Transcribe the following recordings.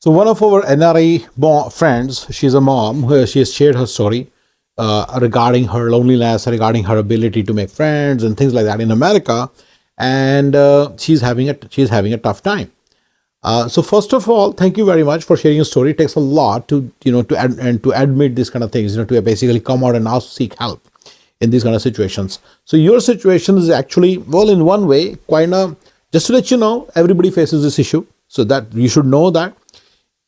So one of our NRI friends, she's a mom, she has shared her story regarding her loneliness, regarding her ability to make friends and things like that in America, and she's having a tough time. So first of all, thank you very much for sharing your story. It takes a lot to to admit these kind of things, to basically come out and ask seek help in these kind of situations. So your situation is actually, well, in one way, quite a, just to let you know, everybody faces this issue. So that you should know that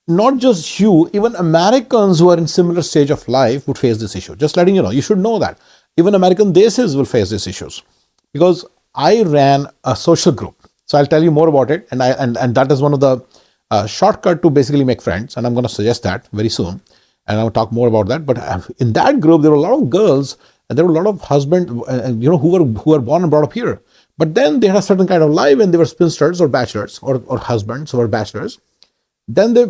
not just you, even Americans who are in similar stage of life would face this issue. Just letting you know, you should know that even American desis will face these issues, because I ran a social group. So I'll tell you more about it, and that is one of the shortcut to basically make friends, and I'm going to suggest that very soon, and I'll talk more about that. But in that group, there were a lot of girls, and there were a lot of husbands, who were born and brought up here, but then they had a certain kind of life, and they were spinsters or bachelors, or husbands who were bachelors. Then they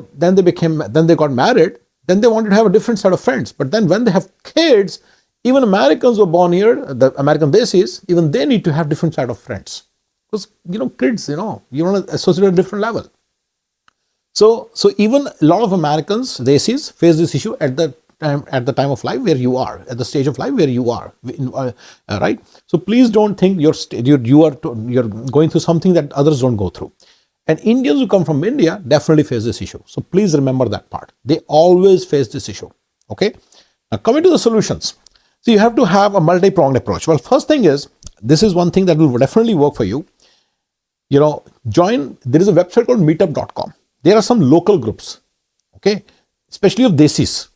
got married. Then they wanted to have a different set of friends. But then when they have kids, even Americans who are born here, the American desis, even they need to have different set of friends, because kids, you want to associate at a different level. So even a lot of Americans desis face this issue at the time of life where you are, at the stage of life where you are, right? So please don't think you're going through something that others don't go through. And Indians who come from India definitely face this issue. So please remember that part. They always face this issue. Okay. Now coming to the solutions. So you have to have a multi-pronged approach. Well, first thing is, this is one thing that will definitely work for you. There is a website called Meetup.com. There are some local groups. Okay. Especially of desis.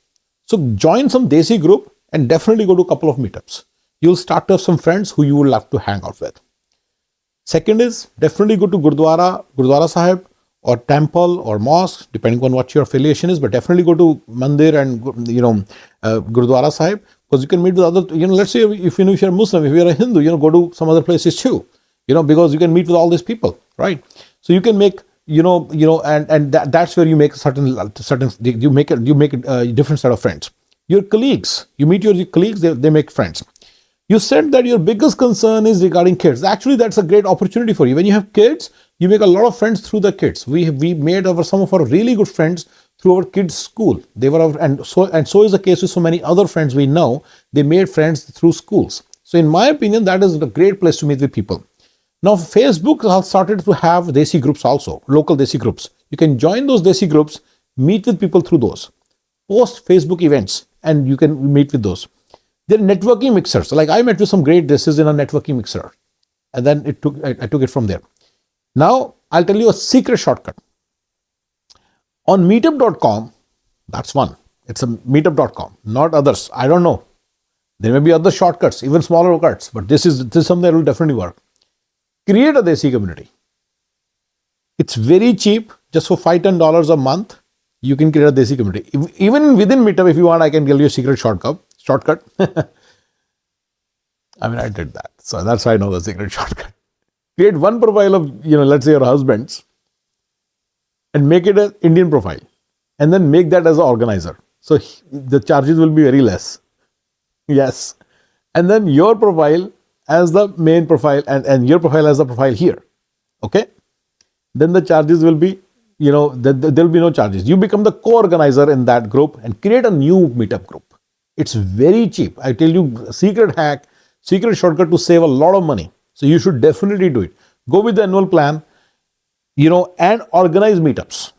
So join some desi group and definitely go to a couple of meetups. You'll start to have some friends who you will love to hang out with. Second is, definitely go to Gurdwara Sahib, or temple or mosque, depending on what your affiliation is, but definitely go to Mandir and Gurdwara Sahib, because you can meet with other, let's say if you're Muslim, if you're a Hindu, go to some other places too, because you can meet with all these people, right? So you can make, that's where you make you make a different set of friends. Your colleagues, you meet your colleagues, they make friends. You said that your biggest concern is regarding kids. Actually, that's a great opportunity for you. When you have kids, you make a lot of friends through the kids. We made some of our really good friends through our kids' school. They were and so is the case with so many other friends we know. They made friends through schools. So in my opinion, that is a great place to meet with people. Now, Facebook has started to have desi groups also, local desi groups. You can join those desi groups, meet with people through those. Post Facebook events, and you can meet with those. They're networking mixers. Like I met with some great desis in a networking mixer, and then I took it from there. Now I'll tell you a secret shortcut. On Meetup.com, that's one. It's a Meetup.com, not others. I don't know. There may be other shortcuts, even smaller cuts, but this is something that will definitely work. Create a desi community. It's very cheap, just for $5-10 a month. You can create a desi community. Even within Meetup, if you want, I can give you a secret shortcut. I mean, I did that. So that's why I know the secret shortcut. Create one profile of, let's say your husband's, and make it an Indian profile, and then make that as an organizer. So the charges will be very less. Yes. And then your profile as the main profile, and your profile as the profile here. Okay. Then the charges will be, there will be no charges. You become the co-organizer in that group and create a new Meetup group. It's very cheap. I tell you, secret hack, secret shortcut to save a lot of money. So you should definitely do it. Go with the annual plan, and organize meetups.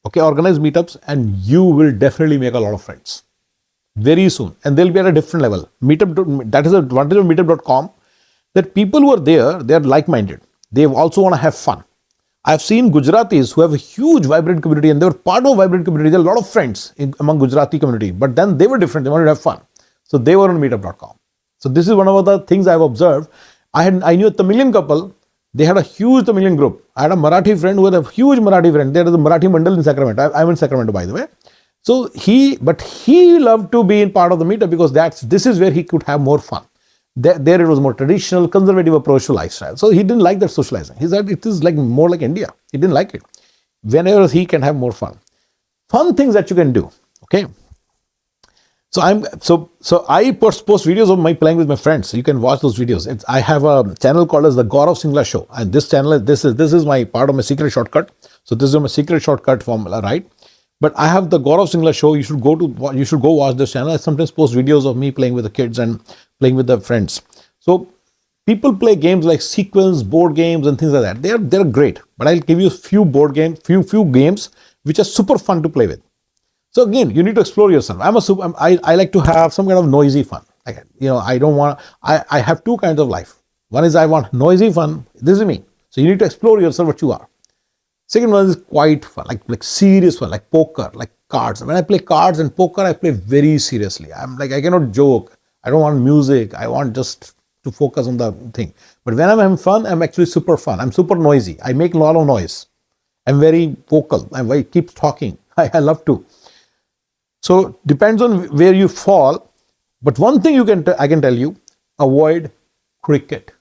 Okay, organize meetups, and you will definitely make a lot of friends very soon. And they'll be at a different level. Meetup, that is the advantage of Meetup.com, that people who are there, they are like-minded. They also want to have fun. I've seen Gujaratis who have a huge vibrant community, and they were part of a vibrant community. There are a lot of friends among Gujarati community, but then they were different. They wanted to have fun. So they were on Meetup.com. So this is one of the things I've observed. I knew a Tamilian couple. They had a huge Tamilian group. I had a Marathi friend who had a huge Marathi friend. There is a Marathi Mandal in Sacramento. I'm in Sacramento, by the way. So he loved to be in part of the Meetup, because this is where he could have more fun. There it was more traditional, conservative approach to lifestyle. So he didn't like that socializing. He said it is like more like India. He didn't like it. Whenever he can have more fun. Fun things that you can do. Okay. So I post videos of my playing with my friends. You can watch those videos. I have a channel called as the Gaurav Singla Show. And this channel, this is my part of my secret shortcut. So this is my secret shortcut formula, right? But I have the Gaurav Singla show. You should go watch this channel. I sometimes post videos of me playing with the kids and playing with the friends. So people play games like sequence, board games, and things like that. They're great. But I'll give you few games which are super fun to play with. So again, you need to explore yourself. I like to have some kind of noisy fun. Like, I don't want. I have two kinds of life. One is I want noisy fun. This is me. So you need to explore yourself what you are. Second one is quiet fun, like serious fun, like poker, like cards. When I play cards and poker, I play very seriously. I'm like, I cannot joke. I don't want music. I want just to focus on the thing. But when I'm having fun, I'm actually super fun. I'm super noisy. I make a lot of noise. I'm very vocal. I keep talking. I love to. So depends on where you fall. But one thing I can tell you, avoid cricket,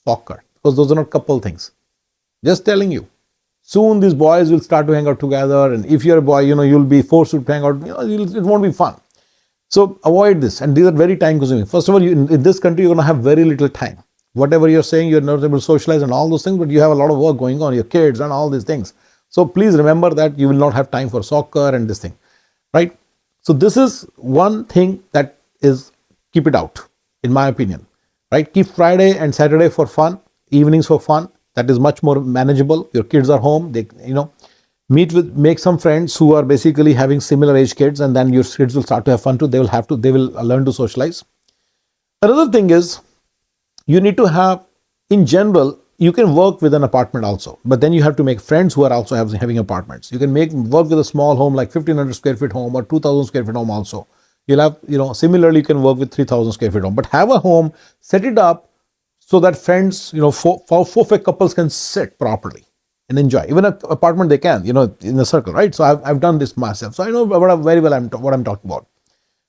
soccer, because those are not couple things. Just telling you. Soon these boys will start to hang out together, and if you're a boy, you'll be forced to hang out. It won't be fun. So avoid this, and these are very time consuming. First of all, in this country, you're going to have very little time. Whatever you're saying, you're not able to socialize and all those things, but you have a lot of work going on, your kids and all these things. So please remember that you will not have time for soccer and this thing, right? So this is one thing that is, keep it out, in my opinion, right? Keep Friday and Saturday for fun, evenings for fun. That is much more manageable. Your kids are home. They, make some friends who are basically having similar age kids, and then your kids will start to have fun too. They will learn to socialize. Another thing is, you need to have, in general, you can work with an apartment also, but then you have to make friends who are also having apartments. You can work with a small home like 1,500 square feet home or 2,000 square feet home also. You'll have, similarly, you can work with 3,000 square feet home, but have a home, set it up, so that friends, four couples can sit properly and enjoy. Even an apartment they can, in a circle, right? So I've done this myself. So I know very well what I'm talking about.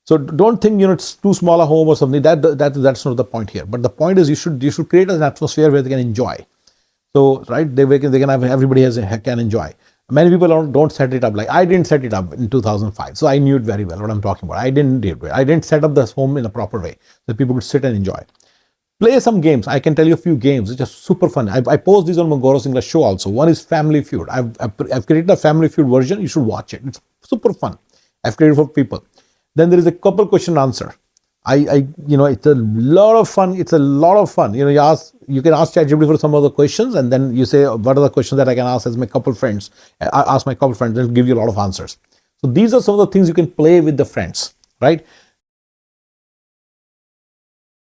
So don't think, it's too small a home or something. That's not the point here. But the point is you should create an atmosphere where they can enjoy. So, right, they can have, everybody can enjoy. Many people don't set it up. Like I didn't set it up in 2005. So I knew it very well what I'm talking about. I didn't set up this home in a proper way so people could sit and enjoy. Play some games. I can tell you a few games which are super fun. I post these on my Gaurav Singla show also. One is Family Feud. I've created a Family Feud version. You should watch it. It's super fun. I've created for people. Then there is a couple question answer. It's a lot of fun. It's a lot of fun. You can ask ChatGPT for some of the questions, and then you say, what are the questions that I can ask as my couple friends? I ask my couple friends. They'll give you a lot of answers. So these are some of the things you can play with the friends, right?